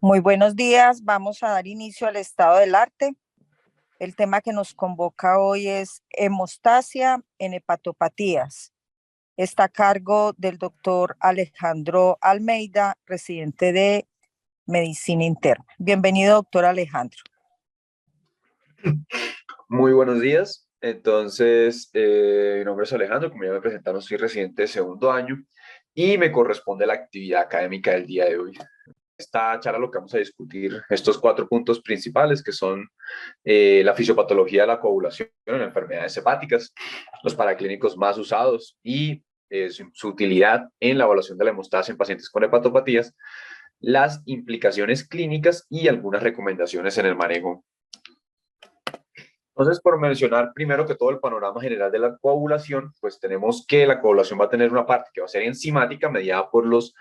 Muy buenos días. Vamos a dar inicio al estado del arte. El tema que nos convoca hoy es hemostasia en hepatopatías. Está a cargo del doctor Alejandro Almeida, residente de Medicina Interna. Bienvenido, doctor Alejandro. Muy buenos días. Mi nombre es Alejandro, como ya me presentaron, soy residente de segundo año y me corresponde la actividad académica del día de hoy. Esta charla lo que vamos a discutir estos 4 puntos principales que son la fisiopatología de la coagulación en enfermedades hepáticas, los paraclínicos más usados y su utilidad en la evaluación de la hemostasia en pacientes con hepatopatías, las implicaciones clínicas y algunas recomendaciones en el manejo. Entonces, por mencionar primero que todo el panorama general de la coagulación, pues tenemos que la coagulación va a tener una parte que va a ser enzimática, mediada por los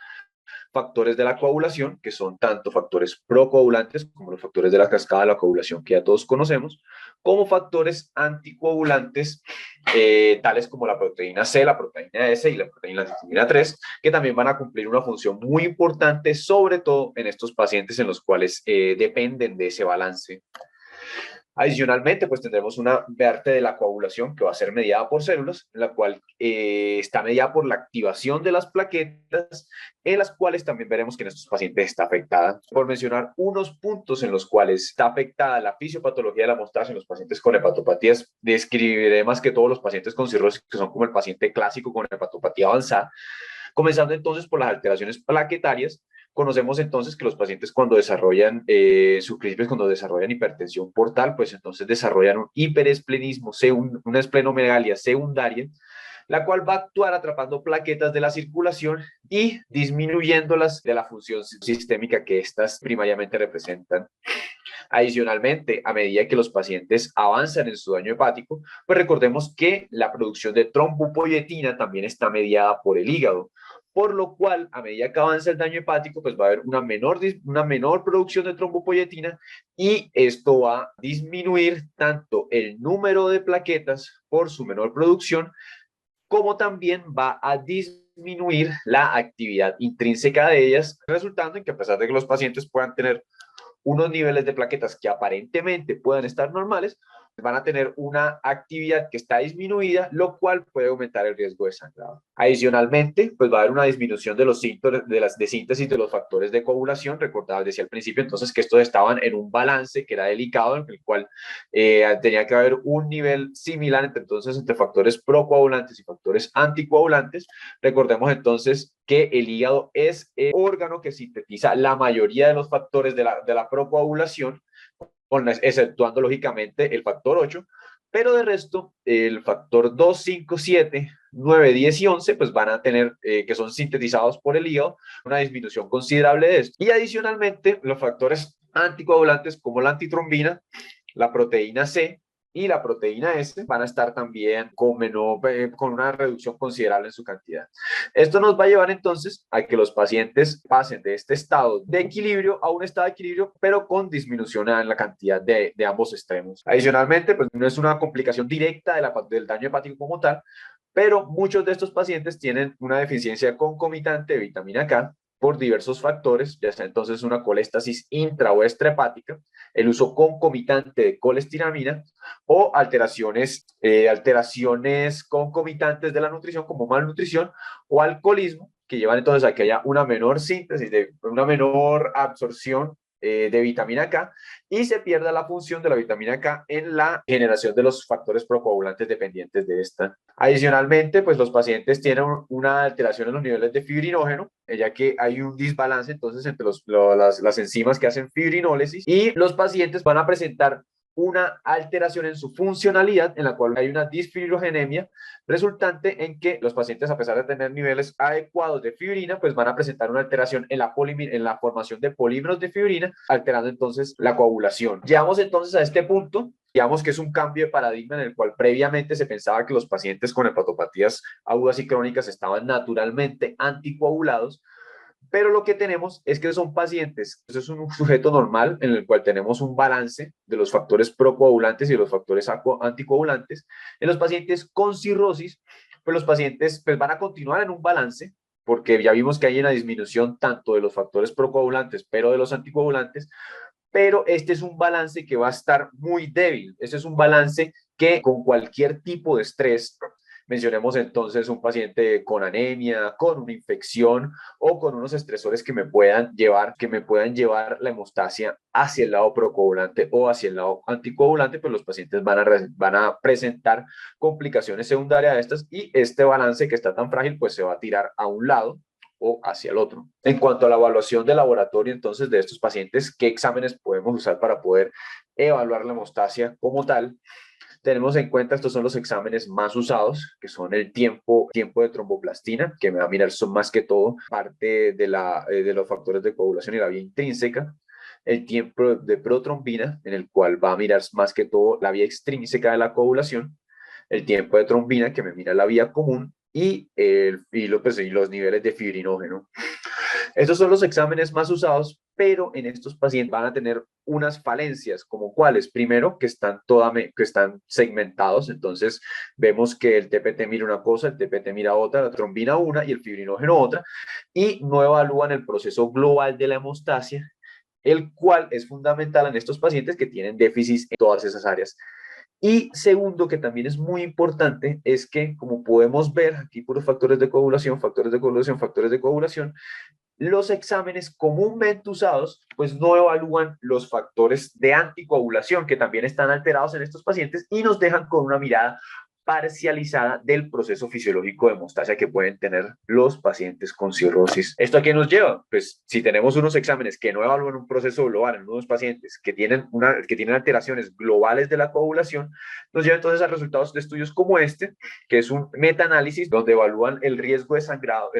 factores de la coagulación, que son tanto factores procoagulantes como los factores de la cascada de la coagulación que ya todos conocemos, como factores anticoagulantes, tales como la proteína C, la proteína S y la proteína citrulina 3, que también van a cumplir una función muy importante, sobre todo en estos pacientes en los cuales dependen de ese balance. Adicionalmente, pues tendremos una parte de la coagulación que va a ser mediada por células, en la cual está mediada por la activación de las plaquetas, en las cuales también veremos que en estos pacientes está afectada. Por mencionar unos puntos en los cuales está afectada la fisiopatología de la hemostasia en los pacientes con hepatopatías, describiré más que todos los pacientes con cirrosis, que son como el paciente clásico con hepatopatía avanzada, comenzando entonces por las alteraciones plaquetarias. Conocemos entonces que los pacientes cuando desarrollan cuando desarrollan hipertensión portal, pues entonces desarrollan un hiperesplenismo, una esplenomegalia secundaria, la cual va a actuar atrapando plaquetas de la circulación y disminuyéndolas de la función sistémica que estas primariamente representan. Adicionalmente, a medida que los pacientes avanzan en su daño hepático, pues recordemos que la producción de trombopoyetina también está mediada por el hígado, por lo cual, a medida que avanza el daño hepático, pues va a haber una menor producción de trombopoyetina y esto va a disminuir tanto el número de plaquetas por su menor producción, como también va a disminuir la actividad intrínseca de ellas, resultando en que a pesar de que los pacientes puedan tener unos niveles de plaquetas que aparentemente puedan estar normales, van a tener una actividad que está disminuida, lo cual puede aumentar el riesgo de sangrado. Adicionalmente, pues va a haber una disminución de los síntomas de síntesis de los factores de coagulación. Recordaba, decía al principio, entonces que estos estaban en un balance que era delicado, en el cual tenía que haber un nivel similar entre factores procoagulantes y factores anticoagulantes. Recordemos entonces que el hígado es el órgano que sintetiza la mayoría de los factores de la procoagulación, exceptuando lógicamente el factor 8, pero de resto el factor 2, 5, 7, 9, 10 y 11 pues van a tener, que son sintetizados por el hígado, una disminución considerable de esto. Y adicionalmente los factores anticoagulantes como la antitrombina, la proteína C y la proteína S van a estar también con una reducción considerable en su cantidad. Esto nos va a llevar entonces a que los pacientes pasen de este estado de equilibrio a un estado de equilibrio, pero con disminución en la cantidad de ambos extremos. Adicionalmente, pues no es una complicación directa del daño hepático como tal, pero muchos de estos pacientes tienen una deficiencia concomitante de vitamina K por diversos factores, ya sea entonces una colestasis intra o extrahepática, el uso concomitante de colestiramina o alteraciones concomitantes de la nutrición como malnutrición o alcoholismo, que llevan entonces a que haya una menor síntesis, una menor absorción de vitamina K y se pierda la función de la vitamina K en la generación de los factores procoagulantes dependientes de esta. Adicionalmente, pues los pacientes tienen una alteración en los niveles de fibrinógeno, ya que hay un desbalance entonces entre las enzimas que hacen fibrinólisis, y los pacientes van a presentar una alteración en su funcionalidad, en la cual hay una disfibrilogenemia, resultante en que los pacientes, a pesar de tener niveles adecuados de fibrina, pues van a presentar una alteración en la formación de polímeros de fibrina, alterando entonces la coagulación. Llegamos entonces a este punto. Digamos que es un cambio de paradigma en el cual previamente se pensaba que los pacientes con hepatopatías agudas y crónicas estaban naturalmente anticoagulados, pero lo que tenemos es que son pacientes, eso es un sujeto normal en el cual tenemos un balance de los factores procoagulantes y de los factores anticoagulantes. En los pacientes con cirrosis, pues los pacientes pues van a continuar en un balance, porque ya vimos que hay una disminución tanto de los factores procoagulantes, pero de los anticoagulantes, pero este es un balance que va a estar muy débil. Este es un balance que con cualquier tipo de estrés, mencionemos entonces un paciente con anemia, con una infección o con unos estresores que me puedan llevar la hemostasia hacia el lado procoagulante o hacia el lado anticoagulante, pues los pacientes van a presentar complicaciones secundarias a estas y este balance que está tan frágil pues se va a tirar a un lado o hacia el otro. En cuanto a la evaluación de laboratorio, entonces, de estos pacientes, ¿qué exámenes podemos usar para poder evaluar la hemostasia como tal? Tenemos en cuenta, estos son los exámenes más usados, que son el tiempo de tromboplastina, que me va a mirar son más que todo parte de los factores de coagulación y la vía intrínseca, el tiempo de protrombina, en el cual va a mirar más que todo la vía extrínseca de la coagulación, el tiempo de trombina, que me mira la vía común, y los niveles de fibrinógeno. Estos son los exámenes más usados, pero en estos pacientes van a tener unas falencias, como cuáles. Primero, que están segmentados, entonces vemos que el TPT mira una cosa, el TPT mira otra, la trombina una y el fibrinógeno otra, y no evalúan el proceso global de la hemostasia, el cual es fundamental en estos pacientes que tienen déficits en todas esas áreas. Y segundo, que también es muy importante, es que como podemos ver aquí puros factores de coagulación, factores de coagulación, factores de coagulación, los exámenes comúnmente usados pues no evalúan los factores de anticoagulación que también están alterados en estos pacientes y nos dejan con una mirada parcializada del proceso fisiológico de hemostasia que pueden tener los pacientes con cirrosis. ¿Esto a qué nos lleva? Pues si tenemos unos exámenes que no evalúan un proceso global en unos pacientes que tienen alteraciones globales de la coagulación, nos lleva entonces a resultados de estudios como este, que es un metaanálisis donde evalúan el riesgo de sangrado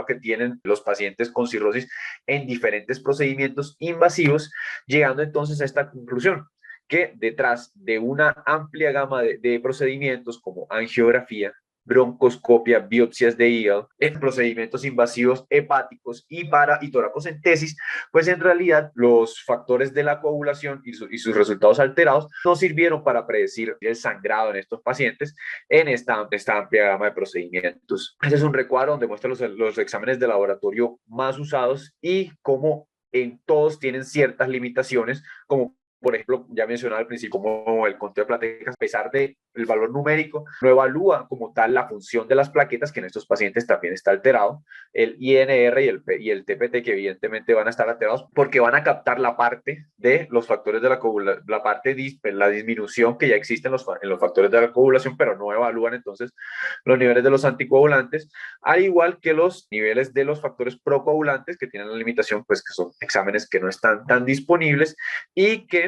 que tienen los pacientes con cirrosis en diferentes procedimientos invasivos, llegando entonces a esta conclusión que detrás de una amplia gama de procedimientos como angiografía, broncoscopia, biopsias de hígado, procedimientos invasivos hepáticos y toracocentesis, pues en realidad los factores de la coagulación y sus resultados alterados no sirvieron para predecir el sangrado en estos pacientes en esta amplia gama de procedimientos. Este es un recuadro donde muestra los exámenes de laboratorio más usados y cómo en todos tienen ciertas limitaciones, como por ejemplo, ya mencionaba al principio, como el conteo de plaquetas, a pesar del valor numérico, no evalúa como tal la función de las plaquetas, que en estos pacientes también está alterado, el INR y el TPT, que evidentemente van a estar alterados porque van a captar la parte de los factores de la coagulación, la disminución que ya existe en los factores de la coagulación, pero no evalúan entonces los niveles de los anticoagulantes, al igual que los niveles de los factores procoagulantes, que tienen la limitación, pues que son exámenes que no están tan disponibles y que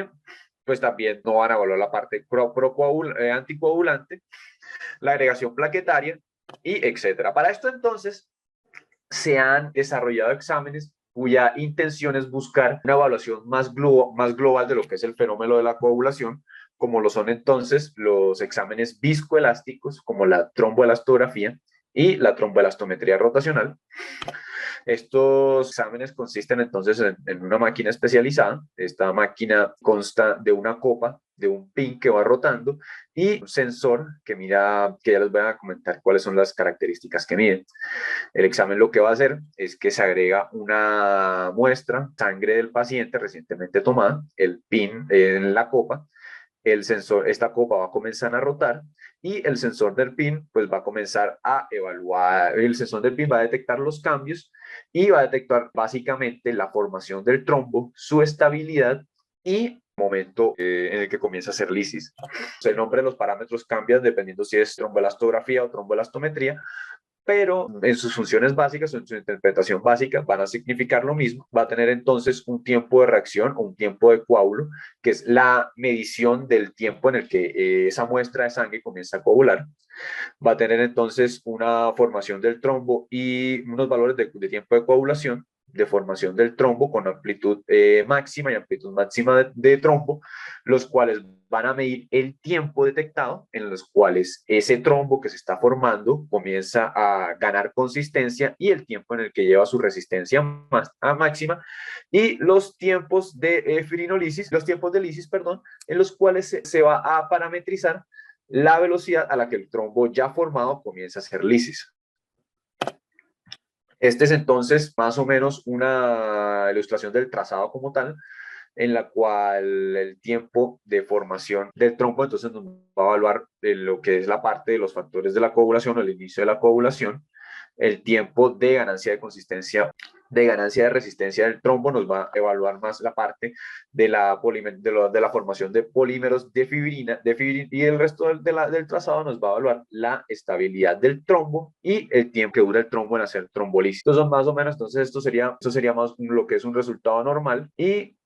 pues también no van a evaluar la parte anticoagulante, la agregación plaquetaria y etcétera. Para esto entonces se han desarrollado exámenes cuya intención es buscar una evaluación más global de lo que es el fenómeno de la coagulación, como lo son entonces los exámenes viscoelásticos, como la tromboelastografía y la tromboelastometría rotacional. Estos exámenes consisten entonces en una máquina especializada. Esta máquina consta de una copa, de un pin que va rotando y un sensor que mira, que ya les voy a comentar cuáles son las características que mide. El examen lo que va a hacer es que se agrega una muestra, sangre del paciente recientemente tomada, el pin en la copa, esta copa va a comenzar a rotar y el sensor del PIN pues va a comenzar a evaluar, el sensor del PIN va a detectar los cambios y va a detectar básicamente la formación del trombo, su estabilidad y momento en el que comienza a hacer lisis. El nombre de los parámetros cambia dependiendo si es tromboelastografía o tromboelastometría, pero en sus funciones básicas o en su interpretación básica van a significar lo mismo. Va a tener entonces un tiempo de reacción o un tiempo de coágulo, que es la medición del tiempo en el que esa muestra de sangre comienza a coagular. Va a tener entonces una formación del trombo y unos valores de tiempo de coagulación, de formación del trombo con amplitud máxima y amplitud máxima de trombo, los cuales van a medir el tiempo detectado en los cuales ese trombo que se está formando comienza a ganar consistencia y el tiempo en el que lleva su resistencia máxima y los tiempos de firinolisis, los tiempos de lisis, perdón, en los cuales se va a parametrizar la velocidad a la que el trombo ya formado comienza a hacer lisis. Este es entonces más o menos una ilustración del trazado como tal, en la cual el tiempo de formación del trombo entonces nos va a evaluar lo que es la parte de los factores de la coagulación o el inicio de la coagulación, el tiempo de ganancia de consistencia, de ganancia de resistencia del trombo, nos va a evaluar más la parte de la formación de polímeros de fibrina, y el resto del trazado nos va a evaluar la estabilidad del trombo y el tiempo que dura el trombo en hacer trombolisis. Entonces, más o menos, entonces esto sería más lo que es un resultado normal, y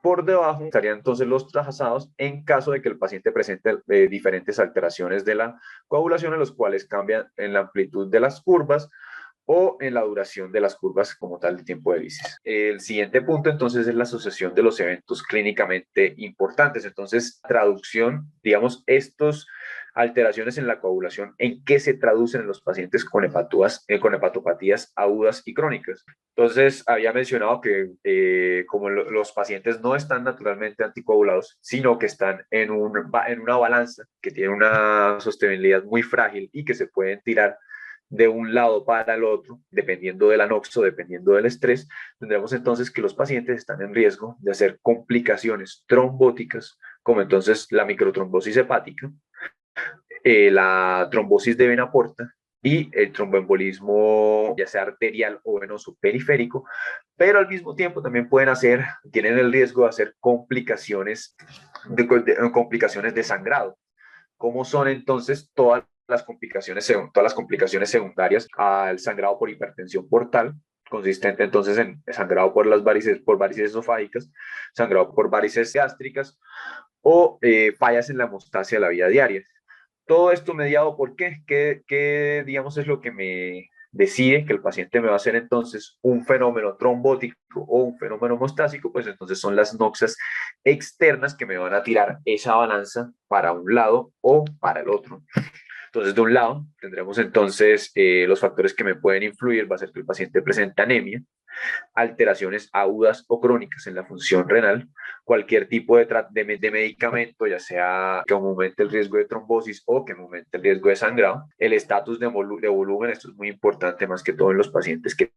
por debajo estarían entonces los trazados en caso de que el paciente presente diferentes alteraciones de la coagulación, en los cuales cambian en la amplitud de las curvas o en la duración de las curvas como tal de tiempo de lisis. El siguiente punto entonces es la asociación de los eventos clínicamente importantes. Entonces, traducción, digamos, estos alteraciones en la coagulación, ¿en qué se traducen en los pacientes con hepatopatías agudas y crónicas? Entonces, había mencionado que como los pacientes no están naturalmente anticoagulados, sino que están en una balanza que tiene una sostenibilidad muy frágil y que se pueden tirar de un lado para el otro, dependiendo del anoxo, dependiendo del estrés, tendremos entonces que los pacientes están en riesgo de hacer complicaciones trombóticas, como entonces la microtrombosis hepática, la trombosis de vena porta y el tromboembolismo, ya sea arterial o venoso periférico, pero al mismo tiempo también tienen el riesgo de hacer complicaciones de sangrado, como son entonces todas las complicaciones secundarias al sangrado por hipertensión portal, consistente entonces en sangrado por varices esofágicas, sangrado por varices gástricas o fallas en la hemostasia de la vida diaria. Todo esto mediado por qué, digamos, es lo que me decide que el paciente me va a hacer entonces un fenómeno trombótico o un fenómeno hemostásico, pues entonces son las noxas externas que me van a tirar esa balanza para un lado o para el otro. Entonces, de un lado, tendremos entonces los factores que me pueden influir, va a ser que el paciente presente anemia, alteraciones agudas o crónicas en la función renal, cualquier tipo de medicamento, ya sea que aumente el riesgo de trombosis o que aumente el riesgo de sangrado, el estatus de volumen, esto es muy importante más que todo en los pacientes que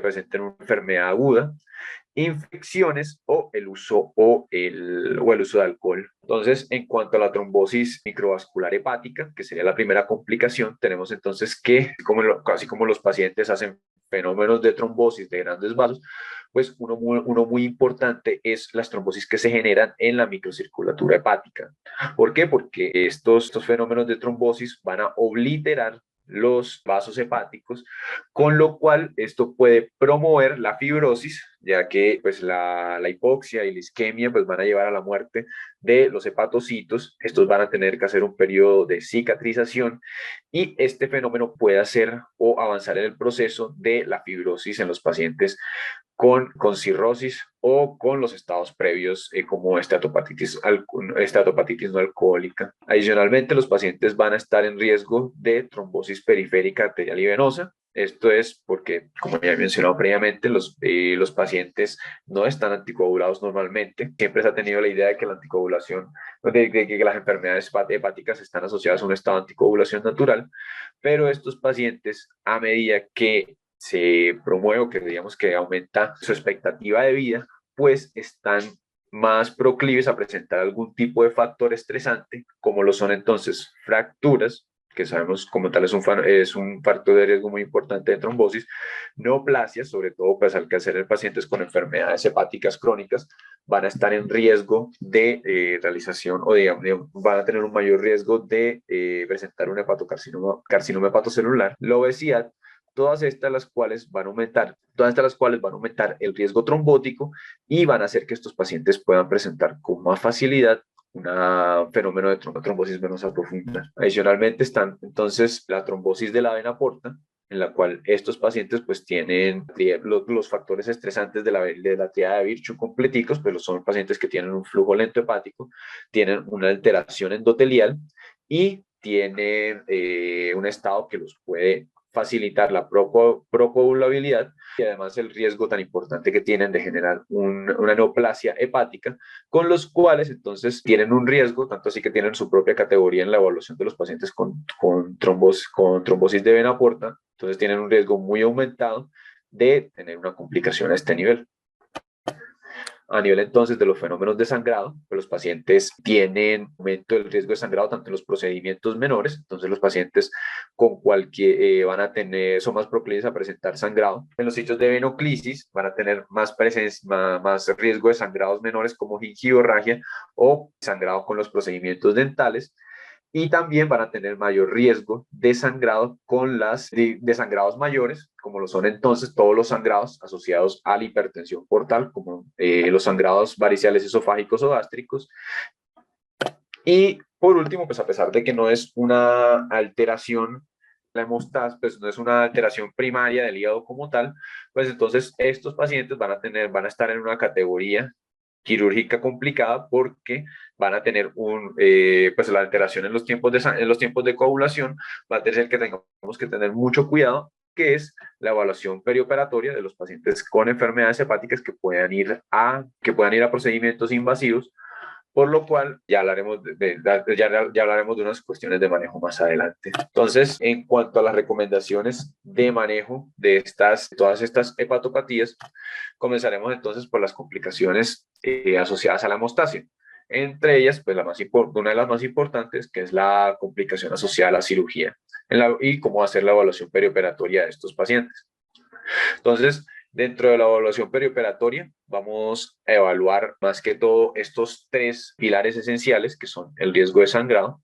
presenten una enfermedad aguda, infecciones o el uso de alcohol. Entonces, en cuanto a la trombosis microvascular hepática, que sería la primera complicación, tenemos entonces que, así como los pacientes hacen fenómenos de trombosis de grandes vasos, pues uno muy importante es las trombosis que se generan en la microcirculatura hepática. ¿Por qué? Porque estos fenómenos de trombosis van a obliterar los vasos hepáticos, con lo cual esto puede promover la fibrosis, ya que pues la hipoxia y la isquemia pues van a llevar a la muerte de los hepatocitos. Estos van a tener que hacer un periodo de cicatrización y este fenómeno puede hacer o avanzar en el proceso de la fibrosis en los pacientes con cirrosis o con los estados previos como esteatopatitis no alcohólica. Adicionalmente, los pacientes van a estar en riesgo de trombosis periférica arterial y venosa. Esto es porque, como ya he mencionado previamente, los pacientes no están anticoagulados normalmente. Siempre se ha tenido la idea de que la anticoagulación, de que las enfermedades hepáticas están asociadas a un estado de anticoagulación natural, pero estos pacientes, a medida que se promueve o que digamos que aumenta su expectativa de vida, pues están más proclives a presentar algún tipo de factor estresante, como lo son entonces fracturas, que sabemos como tal es un factor de riesgo muy importante de trombosis, neoplasias, sobre todo pues al que hacer en pacientes con enfermedades hepáticas crónicas, van a estar en riesgo de realización o van a tener un mayor riesgo de presentar un carcinoma hepatocelular, la obesidad, todas estas las cuales van a aumentar el riesgo trombótico y van a hacer que estos pacientes puedan presentar con más facilidad un fenómeno de trombosis venosa profunda. Adicionalmente están entonces la trombosis de la vena porta, en la cual estos pacientes pues tienen los factores estresantes de la triada de Virchow completicos, pero son pacientes que tienen un flujo lento hepático, tienen una alteración endotelial y tienen un estado que los puede facilitar la procoagulabilidad y además el riesgo tan importante que tienen de generar una neoplasia hepática, con los cuales entonces tienen un riesgo, tanto así que tienen su propia categoría en la evaluación de los pacientes con trombosis de vena porta, entonces tienen un riesgo muy aumentado de tener una complicación a este nivel. A nivel entonces de los fenómenos de sangrado, pues los pacientes tienen aumento del riesgo de sangrado tanto en los procedimientos menores, entonces los pacientes con cualquier van a tener, son más proclives a presentar sangrado. En los sitios de venoclisis van a tener más presencia, más riesgo de sangrados menores como gingivorragia o sangrado con los procedimientos dentales, y también van a tener mayor riesgo de sangrado con de sangrados mayores, como lo son entonces todos los sangrados asociados a la hipertensión portal, como los sangrados variciales esofágicos o gástricos. Y por último, pues a pesar de que no es una alteración, la hemostasia, pues no es una alteración primaria del hígado como tal, pues entonces estos pacientes van a estar en una categoría quirúrgica complicada porque van a tener pues la alteración en los tiempos de coagulación va a hacer que tengamos que tener mucho cuidado, que es la evaluación perioperatoria de los pacientes con enfermedades hepáticas que puedan ir a procedimientos invasivos, por lo cual ya ya hablaremos de unas cuestiones de manejo más adelante. Entonces, en cuanto a las recomendaciones de manejo de todas estas hepatopatías, comenzaremos entonces por las complicaciones asociadas a la hemostasia. Entre ellas, pues una de las más importantes, que es la complicación asociada a la cirugía y cómo hacer la evaluación perioperatoria de estos pacientes. Entonces, dentro de la evaluación perioperatoria, vamos a evaluar más que todo estos tres pilares esenciales, que son el riesgo de sangrado,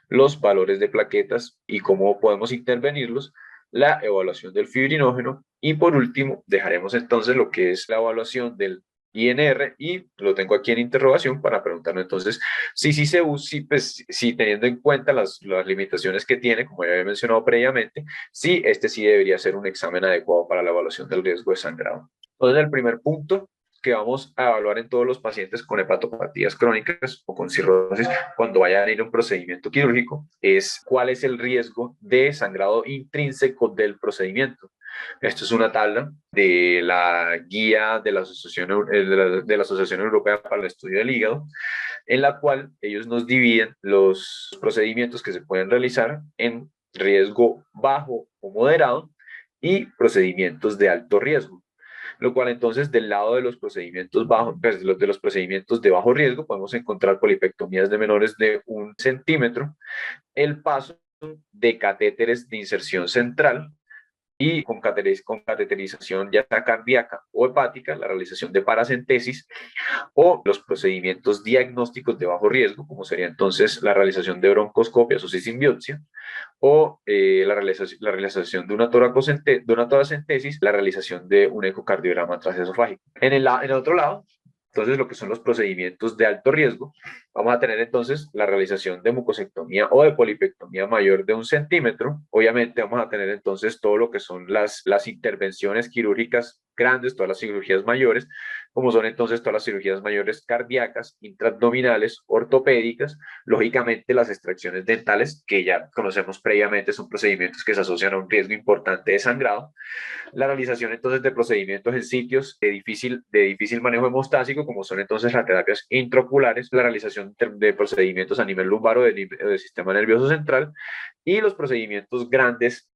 los valores de plaquetas y cómo podemos intervenirlos, la evaluación del fibrinógeno y por último dejaremos entonces lo que es la evaluación del INR, y lo tengo aquí en interrogación para preguntarnos entonces si teniendo en cuenta las limitaciones que tiene, como ya había mencionado previamente, si este sí debería ser un examen adecuado para la evaluación del riesgo de sangrado. Entonces, el primer punto que vamos a evaluar en todos los pacientes con hepatopatías crónicas o con cirrosis cuando vayan a ir a un procedimiento quirúrgico es cuál es el riesgo de sangrado intrínseco del procedimiento. Esto es una tabla de la guía de la Asociación Europea para el Estudio del Hígado, en la cual ellos nos dividen los procedimientos que se pueden realizar en riesgo bajo o moderado y procedimientos de alto riesgo. Lo cual entonces del lado de los procedimientos bajos, pues de los procedimientos de bajo riesgo, podemos encontrar polipectomías de menores de 1 centímetro, el paso de catéteres de inserción central y con cateterización ya sea cardíaca o hepática, la realización de paracentesis o los procedimientos diagnósticos de bajo riesgo, como sería entonces la realización de broncoscopias o biopsia, o la realización de una toracentesis, la realización de un ecocardiograma transesofágico. En el otro lado, entonces, lo que son los procedimientos de alto riesgo, vamos a tener entonces la realización de mucosectomía o de polipectomía mayor de 1 centímetro. Obviamente vamos a tener entonces todo lo que son las intervenciones quirúrgicas grandes, todas las cirugías mayores, como son entonces todas las cirugías mayores cardíacas, intraabdominales, ortopédicas, lógicamente las extracciones dentales, que ya conocemos previamente, son procedimientos que se asocian a un riesgo importante de sangrado, la realización entonces de procedimientos en sitios de difícil manejo hemostásico, como son entonces las terapias intraoculares, la realización de procedimientos a nivel lumbar o del sistema nervioso central, y los procedimientos grandes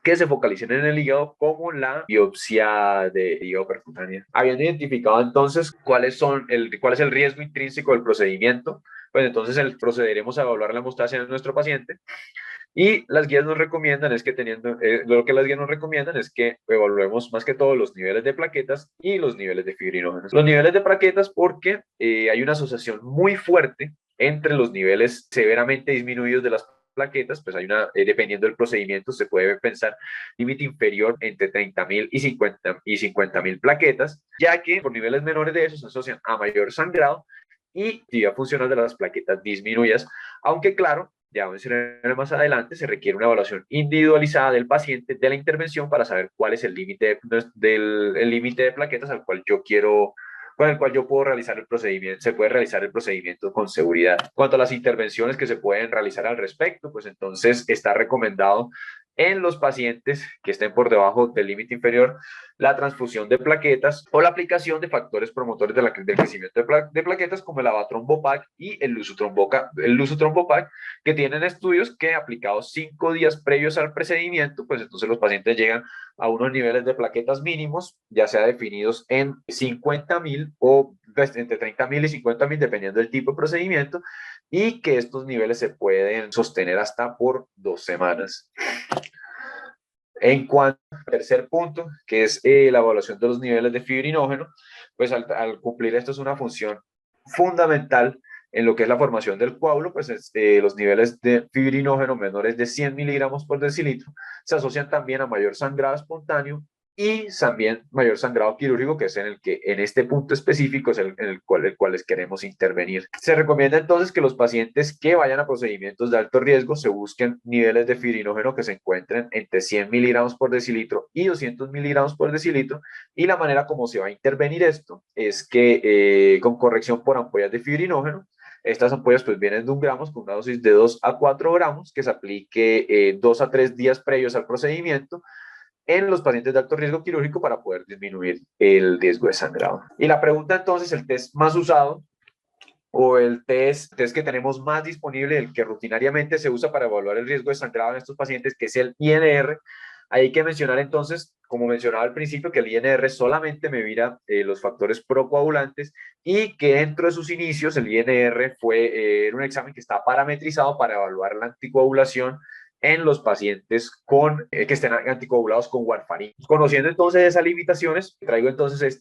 que se focalicen en el hígado, como la biopsia de hígado percutánea. Habiendo identificado entonces cuál es el riesgo intrínseco del procedimiento, pues entonces procederemos a evaluar la hemostasia de nuestro paciente. Y las guías nos recomiendan lo que las guías nos recomiendan es que evaluemos más que todo los niveles de plaquetas y los niveles de fibrinógenos. Los niveles de plaquetas porque hay una asociación muy fuerte entre los niveles severamente disminuidos de las plaquetas, pues dependiendo del procedimiento, se puede pensar límite inferior entre 30.000 y 50.000 plaquetas, ya que por niveles menores de eso se asocian a mayor sangrado y actividad funcional de las plaquetas disminuidas, aunque claro, ya vamos a ver más adelante, se requiere una evaluación individualizada del paciente de la intervención para saber cuál es el límite de plaquetas con el cual yo puedo realizar el procedimiento, se puede realizar el procedimiento con seguridad. En cuanto a las intervenciones que se pueden realizar al respecto, pues entonces está recomendado en los pacientes que estén por debajo del límite inferior, la transfusión de plaquetas o la aplicación de factores promotores del crecimiento de plaquetas como el avatrombopag y el lusotrombopag, que tienen estudios que aplicados 5 días previos al procedimiento, pues entonces los pacientes llegan a unos niveles de plaquetas mínimos, ya sea definidos en 50.000 o entre 30.000 y 50.000, dependiendo del tipo de procedimiento, y que estos niveles se pueden sostener hasta por 2 semanas. En cuanto al tercer punto, que es la evaluación de los niveles de fibrinógeno, pues al cumplir esto es una función fundamental en lo que es la formación del coágulo, pues los niveles de fibrinógeno menores de 100 miligramos por decilitro se asocian también a mayor sangrado espontáneo y también mayor sangrado quirúrgico, que es en el que en este punto específico es en el cual les queremos intervenir. Se recomienda entonces que los pacientes que vayan a procedimientos de alto riesgo se busquen niveles de fibrinógeno que se encuentren entre 100 miligramos por decilitro y 200 miligramos por decilitro, y la manera como se va a intervenir esto es que con corrección por ampollas de fibrinógeno. Estas ampollas pues vienen de 1 gramo con una dosis de 2 a 4 gramos que se aplique 2 a 3 días previos al procedimiento en los pacientes de alto riesgo quirúrgico para poder disminuir el riesgo de sangrado. Y la pregunta entonces, el test más usado o el test que tenemos más disponible, el que rutinariamente se usa para evaluar el riesgo de sangrado en estos pacientes, que es el INR. Hay que mencionar entonces, como mencionaba al principio, que el INR solamente me mira los factores procoagulantes y que dentro de sus inicios el INR fue un examen que está parametrizado para evaluar la anticoagulación en los pacientes que estén anticoagulados con warfarin. Conociendo entonces esas limitaciones, traigo entonces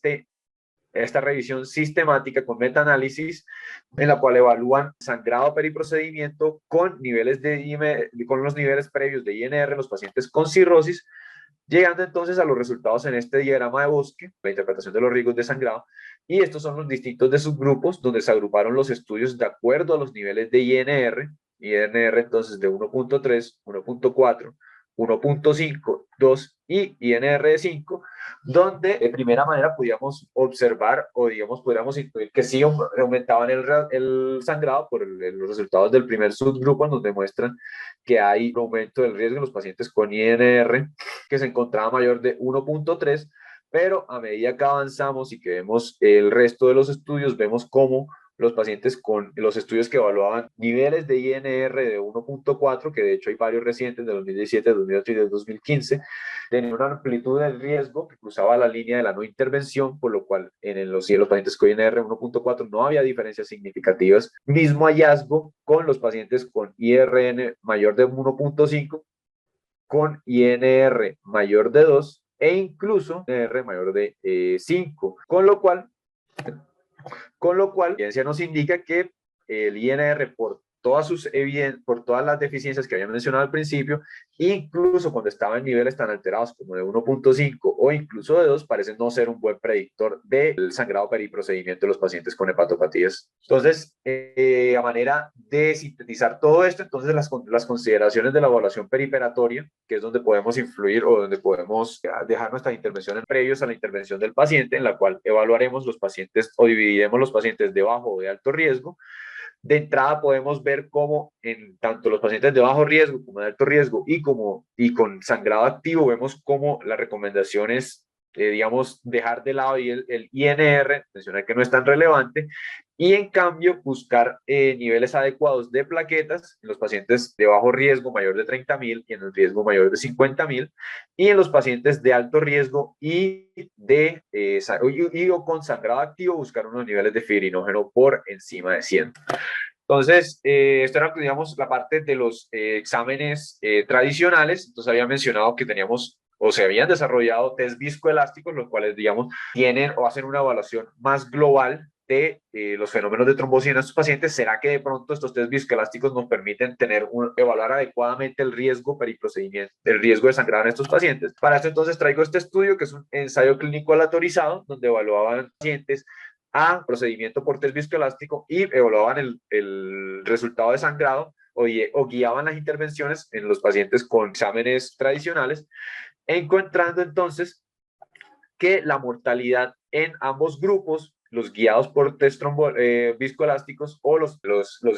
esta revisión sistemática con metaanálisis en la cual evalúan sangrado periprocedimiento con con los niveles previos de INR en los pacientes con cirrosis, llegando entonces a los resultados en este diagrama de Bosque, la interpretación de los riesgos de sangrado, y estos son los distintos de subgrupos donde se agruparon los estudios de acuerdo a los niveles de INR entonces de 1.3, 1.4, 1.5, 2 y INR de 5, donde de primera manera podíamos observar o digamos podríamos intuir que sí aumentaban el sangrado por los resultados del primer subgrupo nos demuestran que hay un aumento del riesgo en los pacientes con INR que se encontraba mayor de 1.3, pero a medida que avanzamos y que vemos el resto de los estudios, vemos cómo los pacientes con los estudios que evaluaban niveles de INR de 1.4, que de hecho hay varios recientes de 2017, 2008 y de 2015, tenían una amplitud del riesgo que cruzaba la línea de la no intervención, por lo cual en los pacientes con INR 1.4 no había diferencias significativas. Mismo hallazgo con los pacientes con IRN mayor de 1.5, con INR mayor de 2 e incluso INR mayor de 5, con lo cual, la evidencia nos indica que el INR, por todas las deficiencias que había mencionado al principio, incluso cuando estaba en niveles tan alterados como de 1.5 o incluso de 2, parece no ser un buen predictor del sangrado periprocedimiento de los pacientes con hepatopatías. Entonces, a manera de sintetizar todo esto, entonces las consideraciones de la evaluación periperatoria, que es donde podemos influir o donde podemos dejar nuestras intervenciones previos a la intervención del paciente, en la cual evaluaremos los pacientes o dividiremos los pacientes de bajo o de alto riesgo. De entrada podemos ver cómo en tanto los pacientes de bajo riesgo como de alto riesgo y con sangrado activo, vemos cómo la recomendación es, digamos, dejar de lado el INR, mencionar que no es tan relevante, y en cambio buscar niveles adecuados de plaquetas en los pacientes de bajo riesgo mayor de 30.000 y en el riesgo mayor de 50.000, y en los pacientes de alto riesgo o con sangrado activo buscar unos niveles de fibrinógeno por encima de 100. Entonces, esto era, digamos, la parte de los exámenes tradicionales. Entonces, había mencionado que teníamos o se habían desarrollado test viscoelásticos, los cuales, digamos, tienen o hacen una evaluación más global de los fenómenos de trombosis en estos pacientes. ¿Será que de pronto estos test viscoelásticos nos permiten evaluar adecuadamente el riesgo periprocedimiento, el riesgo de sangrado en estos pacientes? Para esto, entonces, traigo este estudio, que es un ensayo clínico aleatorizado, donde evaluaban pacientes a procedimiento por test viscoelástico y evaluaban el resultado de sangrado o guiaban las intervenciones en los pacientes con exámenes tradicionales, encontrando entonces que la mortalidad en ambos grupos, los guiados por test viscoelásticos o los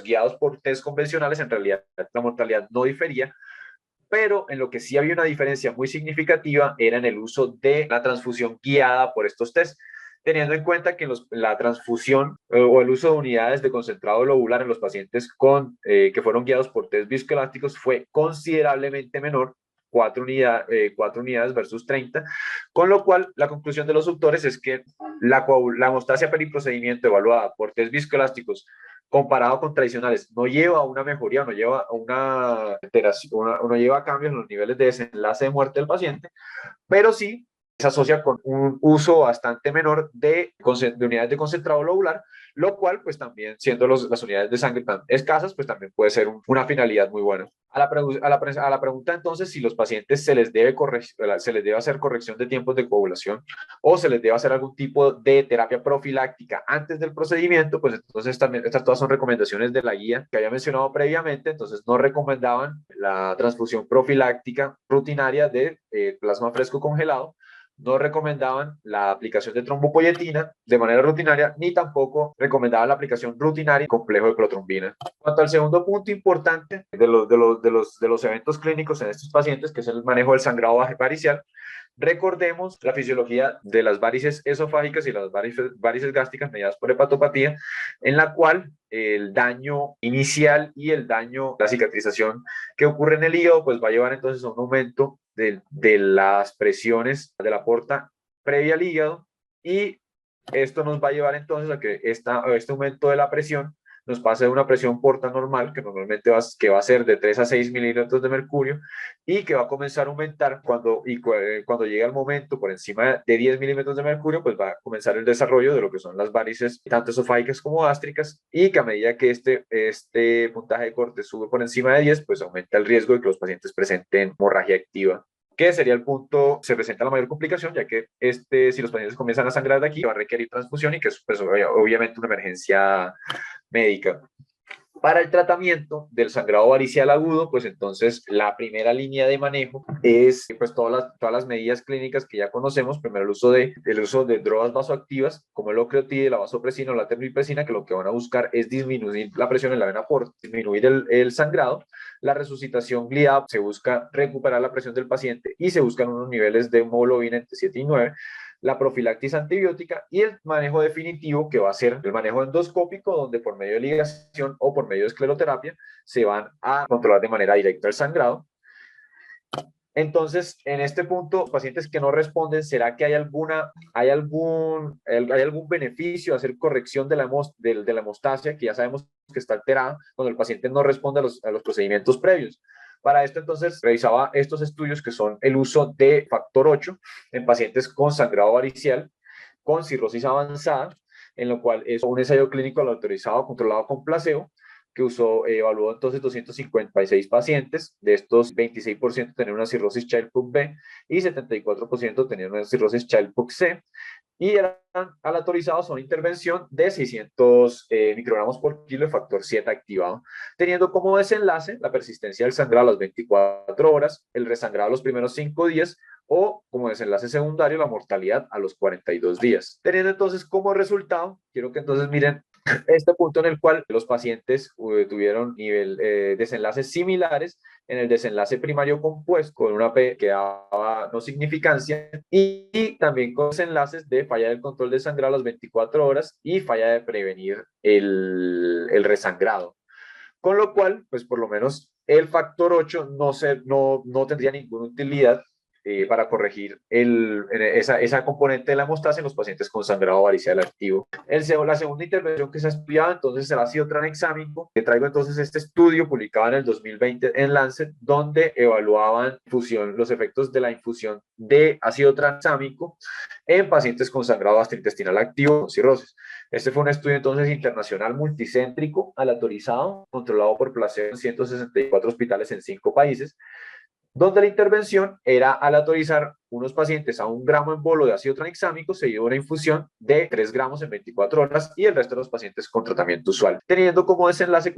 guiados por test convencionales, en realidad la mortalidad no difería, pero en lo que sí había una diferencia muy significativa era en el uso de la transfusión guiada por estos test, teniendo en cuenta que la transfusión o el uso de unidades de concentrado globular en los pacientes que fueron guiados por test viscoelásticos fue considerablemente menor, 4 unidades versus 30, con lo cual la conclusión de los autores es que la hemostasia periprocedimiento evaluada por test viscoelásticos comparado con tradicionales no lleva a una mejoría, no lleva a una alteración, no lleva a cambios en los niveles de desenlace de muerte del paciente, pero sí se asocia con un uso bastante menor de unidades de concentrado globular, lo cual, pues también, siendo las unidades de sangre tan escasas, pues también puede ser una finalidad muy buena. A la pregunta entonces, si los pacientes se les debe hacer corrección de tiempos de coagulación o se les debe hacer algún tipo de terapia profiláctica antes del procedimiento, pues entonces también estas todas son recomendaciones de la guía que había mencionado previamente, entonces no recomendaban la transfusión profiláctica rutinaria de plasma fresco congelado, no recomendaban la aplicación de trombopoyetina de manera rutinaria, ni tampoco recomendaban la aplicación rutinaria complejo de protrombina. En cuanto al segundo punto importante de los eventos clínicos en estos pacientes, que es el manejo del sangrado varicial, recordemos la fisiología de las varices esofágicas y las varices gástricas mediadas por hepatopatía, en la cual el daño inicial y la cicatrización que ocurre en el hígado, pues va a llevar entonces a un aumento de las presiones de la porta previa al hígado, y esto nos va a llevar entonces a que este aumento de la presión nos pase de una presión porta normal, que normalmente va a ser de 3 a 6 milímetros de mercurio, y que va a comenzar a aumentar cuando llegue el momento por encima de 10 milímetros de mercurio, pues va a comenzar el desarrollo de lo que son las varices, tanto esofágicas como gástricas, y que a medida que este puntaje de corte sube por encima de 10, pues aumenta el riesgo de que los pacientes presenten hemorragia activa, que sería el punto, se presenta la mayor complicación, ya que si los pacientes comienzan a sangrar de aquí, va a requerir transfusión y que es pues, obviamente una emergencia médica. Para el tratamiento del sangrado varicial agudo, pues entonces la primera línea de manejo es pues todas las medidas clínicas que ya conocemos. Primero el uso de drogas vasoactivas como el ocreotide, la vasopresina o la termipesina, que lo que van a buscar es disminuir la presión en la vena porta, disminuir el sangrado. La resucitación gliada, se busca recuperar la presión del paciente y se buscan unos niveles de hemoglobina entre 7 y 9, la profilaxis antibiótica y el manejo definitivo, que va a ser el manejo endoscópico, donde por medio de ligación o por medio de escleroterapia se van a controlar de manera directa el sangrado. Entonces, en este punto, pacientes que no responden, ¿será que hay algún beneficio de hacer corrección de la hemostasia, que ya sabemos que está alterada cuando el paciente no responde a los procedimientos previos? Para esto, entonces, revisaba estos estudios que son el uso de factor 8 en pacientes con sangrado varicial, con cirrosis avanzada, en lo cual es un ensayo clínico autorizado, controlado con placebo, que evaluó entonces 256 pacientes. De estos, 26% tenían una cirrosis Child-Pugh B y 74% tenían una cirrosis Child-Pugh C, y eran aleatorizados a una intervención de 600 microgramos por kilo de factor 7 activado, teniendo como desenlace la persistencia del sangrado a las 24 horas, el resangrado a los primeros 5 días, o como desenlace secundario la mortalidad a los 42 días. Teniendo entonces como resultado, quiero que entonces miren este punto en el cual los pacientes tuvieron desenlaces similares en el desenlace primario compuesto, con una P que daba no significancia, y también con desenlaces de falla del control de sangrado a las 24 horas y falla de prevenir el resangrado. Con lo cual, pues por lo menos el factor 8 no tendría ninguna utilidad para corregir esa componente de la hemostasia en los pacientes con sangrado varicial activo. La segunda intervención que se ha estudiado entonces será ácido tranexámico. Traigo entonces este estudio publicado en el 2020 en Lancet, donde evaluaban los efectos de la infusión de ácido tranexámico en pacientes con sangrado gastrointestinal activo con cirrosis. Este fue un estudio entonces internacional multicéntrico, aleatorizado, controlado por placebo en 164 hospitales en 5 países, donde la intervención era aleatorizar unos pacientes a 1 gramo en bolo de ácido tranexámico seguido de una infusión de 3 gramos en 24 horas y el resto de los pacientes con tratamiento usual, teniendo como desenlace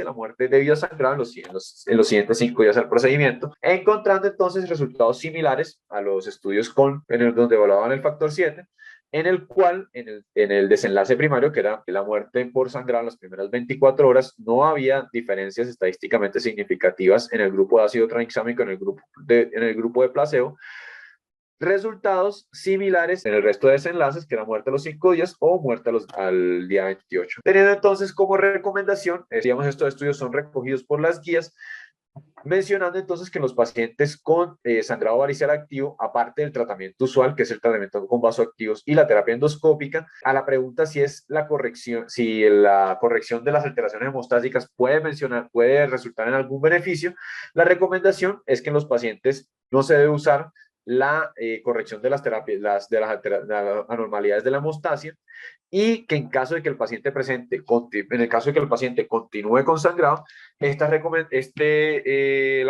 la muerte debido a sangrado en los siguientes 5 días del procedimiento, encontrando entonces resultados similares a los estudios donde evaluaban el factor 7, en el cual, en el desenlace primario, que era la muerte por sangrado en las primeras 24 horas, no había diferencias estadísticamente significativas en el grupo de ácido tranexámico, en el grupo de placebo, resultados similares en el resto de desenlaces, que era muerte a los 5 días o muerte al día 28. Teniendo entonces como recomendación, digamos, estos estudios son recogidos por las guías, mencionando entonces que en los pacientes con sangrado varicel activo, aparte del tratamiento usual, que es el tratamiento con vasoactivos y la terapia endoscópica, a la pregunta si la corrección de las alteraciones hemostásicas puede resultar en algún beneficio, la recomendación es que en los pacientes no se debe usar la corrección de las terapias, las anormalidades de la hemostasia, y que en caso de que el paciente en el caso de que el paciente continúe con sangrado, la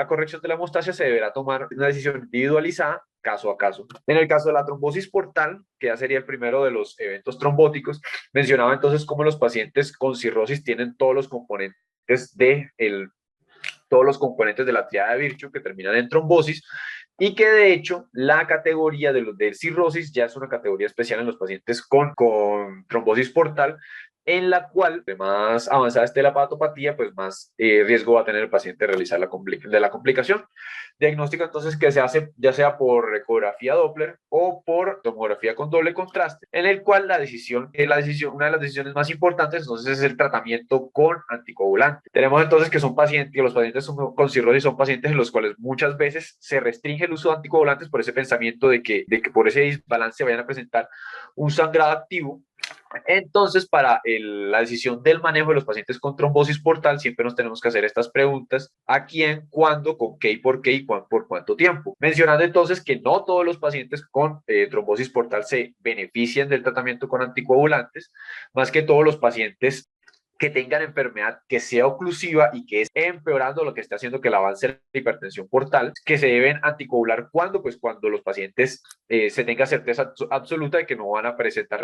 corrección de la hemostasia se deberá tomar una decisión individualizada caso a caso. En el caso de la trombosis portal, que ya sería el primero de los eventos trombóticos, mencionaba entonces cómo los pacientes con cirrosis tienen todos los componentes de la triada de Virchow que terminan en trombosis, y que de hecho la categoría de cirrosis ya es una categoría especial en los pacientes con trombosis portal, en la cual, de más avanzada esté la hepatopatía, pues más riesgo va a tener el paciente de realizar de la complicación. Diagnóstico entonces que se hace ya sea por ecografía Doppler o por tomografía con doble contraste, en el cual una de las decisiones más importantes entonces es el tratamiento con anticoagulante. Tenemos entonces que los pacientes con cirrosis son pacientes en los cuales muchas veces se restringe el uso de anticoagulantes por ese pensamiento de que por ese desbalance vayan a presentar un sangrado activo. Entonces, para la decisión del manejo de los pacientes con trombosis portal, siempre nos tenemos que hacer estas preguntas: ¿a quién, cuándo, con qué y por qué y por cuánto tiempo? Mencionando entonces que no todos los pacientes con trombosis portal se benefician del tratamiento con anticoagulantes, más que todos los pacientes que tengan enfermedad que sea oclusiva y que es empeorando lo que está haciendo que el avance de la hipertensión portal, que se deben anticoagular cuando, pues cuando los pacientes se tenga certeza absoluta de que no van a presentar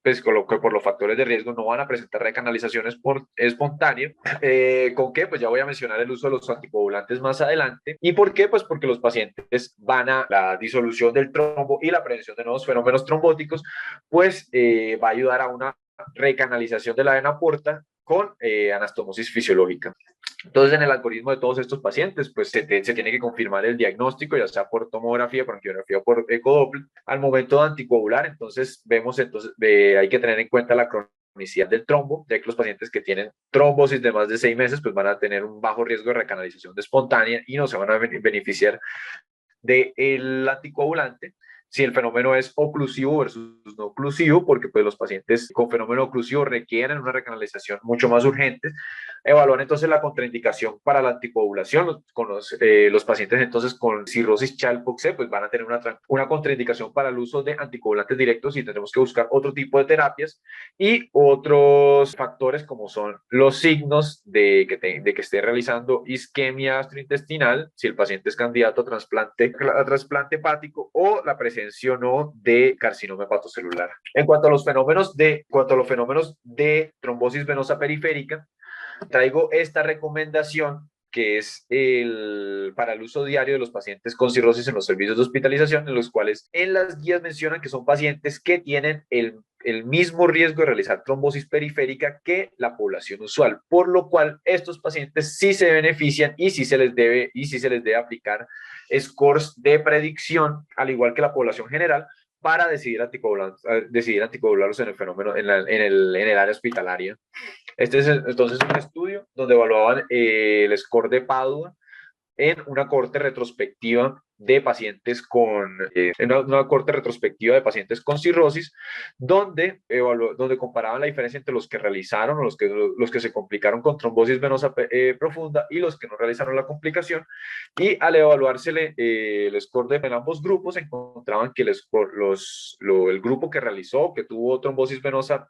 pues por los factores de riesgo no van a presentar recanalizaciones espontáneas. ¿Con qué? Pues ya voy a mencionar el uso de los anticoagulantes más adelante. ¿Y por qué? Pues porque los pacientes van a la disolución del trombo y la prevención de nuevos fenómenos trombóticos, pues va a ayudar a una recanalización de la vena porta con anastomosis fisiológica. Entonces, en el algoritmo de todos estos pacientes, pues se tiene que confirmar el diagnóstico, ya sea por tomografía, por angiografía o por ecodoppler. Al momento de anticoagular, entonces hay que tener en cuenta la cronicidad del trombo, ya que los pacientes que tienen trombosis de más de 6 meses, pues van a tener un bajo riesgo de recanalización de espontánea y no se van a beneficiar del anticoagulante. Si el fenómeno es oclusivo versus no oclusivo, porque pues los pacientes con fenómeno oclusivo requieren una recanalización mucho más urgente. Evaluar entonces la contraindicación para la anticoagulación. Los pacientes entonces con cirrosis Child-Pugh pues van a tener una contraindicación para el uso de anticoagulantes directos y tendremos que buscar otro tipo de terapias y otros factores como son los signos de que esté realizando isquemia gastrointestinal, si el paciente es candidato a trasplante hepático, o la presencia o no de carcinoma hepatocelular. En cuanto a los fenómenos de trombosis venosa periférica, traigo esta recomendación que es para el uso diario de los pacientes con cirrosis en los servicios de hospitalización, en los cuales en las guías mencionan que son pacientes que tienen el mismo riesgo de realizar trombosis periférica que la población usual, por lo cual estos pacientes sí se benefician y sí se les debe aplicar scores de predicción, al igual que la población general, para decidir anticoagularlos en el fenómeno, en el área hospitalaria. Este es entonces un estudio donde evaluaban el score de Padua en una cohorte retrospectiva de pacientes una cohorte retrospectiva de pacientes con cirrosis, donde comparaban la diferencia entre los que realizaron o los que se complicaron con trombosis venosa profunda y los que no realizaron la complicación. Y al evaluársele el score en ambos grupos, encontraban que el grupo que realizó, que tuvo trombosis venosa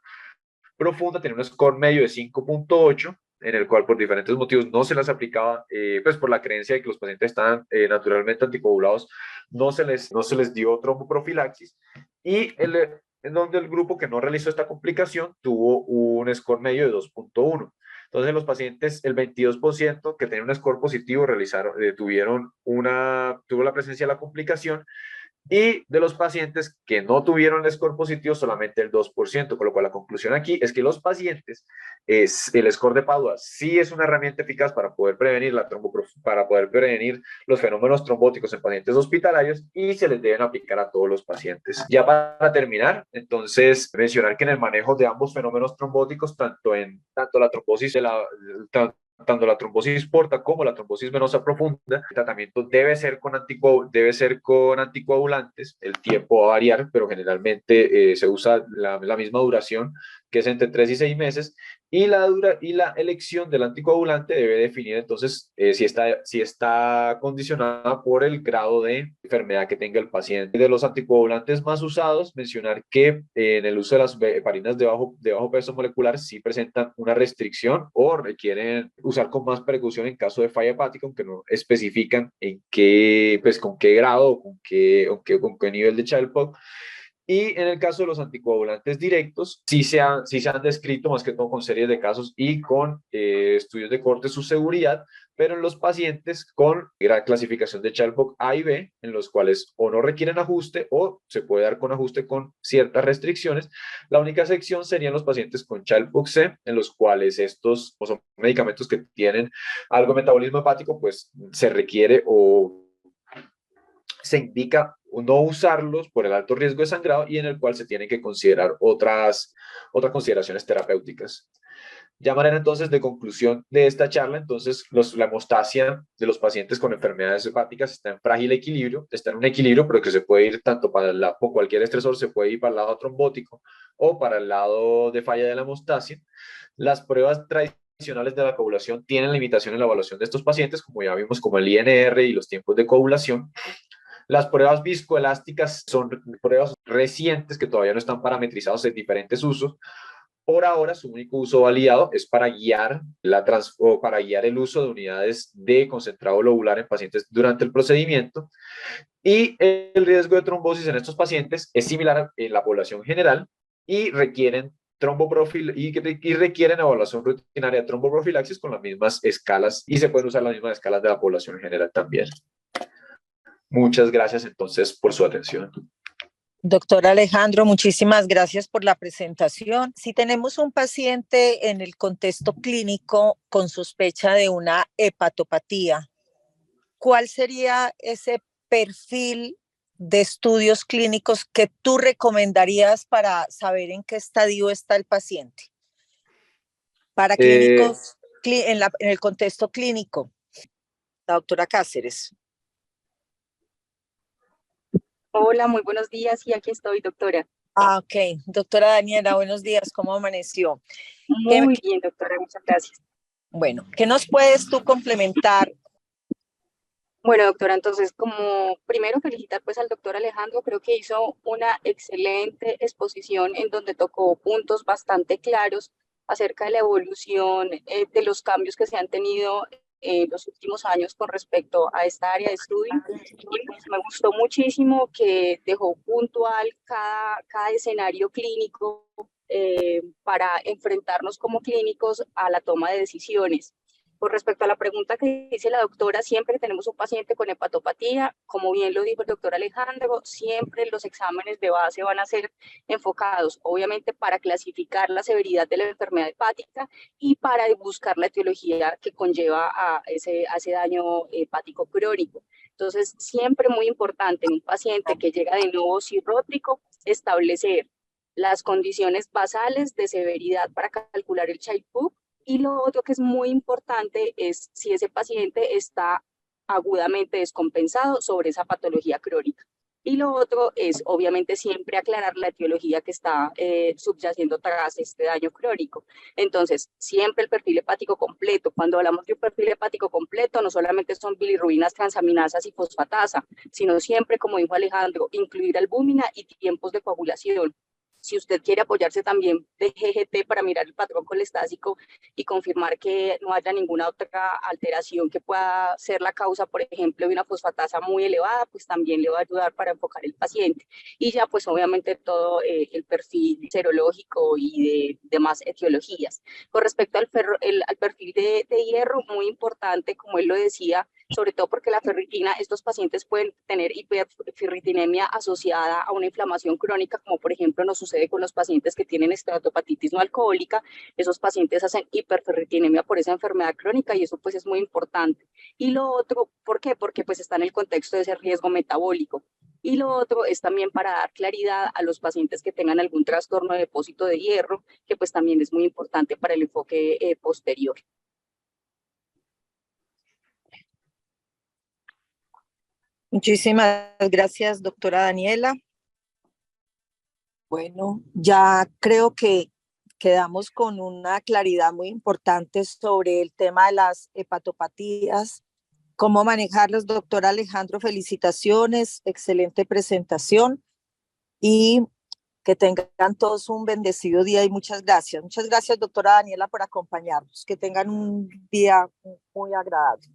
profunda, tenía un score medio de 5.8, en el cual por diferentes motivos no se las aplicaba, pues por la creencia de que los pacientes estaban naturalmente anticoagulados, no se les dio tromboprofilaxis, y en donde el grupo que no realizó esta complicación tuvo un score medio de 2.1. Entonces, los pacientes, el 22% que tenían un score positivo, tuvo la presencia de la complicación, Y de los pacientes que no tuvieron el score positivo, solamente el 2%, con lo cual la conclusión aquí es que los pacientes, el score de Padua sí es una herramienta eficaz para poder prevenir para poder prevenir los fenómenos trombóticos en pacientes hospitalarios y se les deben aplicar a todos los pacientes. Ya para terminar, entonces, mencionar que en el manejo de ambos fenómenos trombóticos, tanto la trombosis de tanto la trombosis porta como la trombosis venosa profunda, el tratamiento debe ser con anticoagulantes. El tiempo va a variar, pero generalmente se usa la misma duración, que es entre 3 y 6 meses, y la elección del anticoagulante debe definir entonces si está condicionada por el grado de enfermedad que tenga el paciente. De los anticoagulantes más usados, mencionar que en el uso de las heparinas de bajo peso molecular sí presentan una restricción o requieren usar con más precaución en caso de falla hepática, aunque no especifican en qué, pues con qué grado, con qué nivel de Child-Pugh. Y en el caso de los anticoagulantes directos, sí se han descrito más que todo con series de casos y con estudios de corte su seguridad, pero en los pacientes con gran clasificación de Child-Pugh A y B, en los cuales o no requieren ajuste o se puede dar con ajuste con ciertas restricciones. La única excepción serían los pacientes con Child-Pugh C, en los cuales estos o son medicamentos que tienen algo de metabolismo hepático, pues se requiere o se indica no usarlos por el alto riesgo de sangrado y en el cual se tienen que considerar otras consideraciones terapéuticas. Ya manera entonces de conclusión de esta charla, entonces la hemostasia de los pacientes con enfermedades hepáticas está en frágil equilibrio, está en un equilibrio, pero que se puede ir tanto por cualquier estresor, se puede ir para el lado trombótico o para el lado de falla de la hemostasia. Las pruebas tradicionales de la coagulación tienen limitación en la evaluación de estos pacientes, como ya vimos, como el INR y los tiempos de coagulación. Las pruebas viscoelásticas son pruebas recientes que todavía no están parametrizadas en diferentes usos. Por ahora, su único uso validado es para guiar, para guiar el uso de unidades de concentrado lobular en pacientes durante el procedimiento. Y el riesgo de trombosis en estos pacientes es similar en la población general y requieren y requieren evaluación rutinaria de tromboprofilaxis con las mismas escalas y se pueden usar las mismas escalas de la población general también. Muchas gracias entonces por su atención. Doctor Alejandro, muchísimas gracias por la presentación. Si tenemos un paciente en el contexto clínico con sospecha de una hepatopatía, ¿cuál sería ese perfil de estudios clínicos que tú recomendarías para saber en qué estadio está el paciente? Para clínicos, en el contexto clínico, la doctora Cáceres. Hola, muy buenos días y aquí estoy, doctora. Ok. Doctora Daniela, buenos días. ¿Cómo amaneció? Muy bien, doctora, muchas gracias. Bueno, ¿qué nos puedes tú complementar? Bueno, doctora, entonces, como primero felicitar pues al doctor Alejandro, creo que hizo una excelente exposición en donde tocó puntos bastante claros acerca de la evolución de los cambios que se han tenido en los últimos años con respecto a esta área de estudio. Y pues me gustó muchísimo que dejó puntual cada escenario clínico para enfrentarnos como clínicos a la toma de decisiones. Con respecto a la pregunta que dice la doctora, siempre tenemos un paciente con hepatopatía, como bien lo dijo el doctor Alejandro, siempre los exámenes de base van a ser enfocados, obviamente, para clasificar la severidad de la enfermedad hepática y para buscar la etiología que conlleva a ese daño hepático crónico. Entonces, siempre muy importante en un paciente que llega de nuevo cirrótico, establecer las condiciones basales de severidad para calcular el Child-Pugh. Y lo otro que es muy importante es si ese paciente está agudamente descompensado sobre esa patología crónica. Y lo otro es, obviamente, siempre aclarar la etiología que está subyaciendo tras este daño crónico. Entonces, siempre el perfil hepático completo. Cuando hablamos de un perfil hepático completo, no solamente son bilirrubinas, transaminasas y fosfatasa, sino siempre, como dijo Alejandro, incluir albúmina y tiempos de coagulación. Si usted quiere apoyarse también de GGT para mirar el patrón colestásico y confirmar que no haya ninguna otra alteración que pueda ser la causa, por ejemplo, de una fosfatasa muy elevada, pues también le va a ayudar para enfocar el paciente. Y ya, pues obviamente todo el perfil serológico y de demás etiologías. Con respecto al perfil de hierro, muy importante, como él lo decía, sobre todo porque la ferritina, estos pacientes pueden tener hiperferritinemia asociada a una inflamación crónica, como por ejemplo nos sucede con los pacientes que tienen esteatopatitis no alcohólica. Esos pacientes hacen hiperferritinemia por esa enfermedad crónica y eso pues es muy importante. Y lo otro, ¿por qué? Porque pues está en el contexto de ese riesgo metabólico. Y lo otro es también para dar claridad a los pacientes que tengan algún trastorno de depósito de hierro, que pues también es muy importante para el enfoque posterior. Muchísimas gracias, doctora Daniela. Bueno, ya creo que quedamos con una claridad muy importante sobre el tema de las hepatopatías, cómo manejarlas. Doctor Alejandro, felicitaciones, excelente presentación y que tengan todos un bendecido día y muchas gracias. Muchas gracias, doctora Daniela, por acompañarnos. Que tengan un día muy agradable.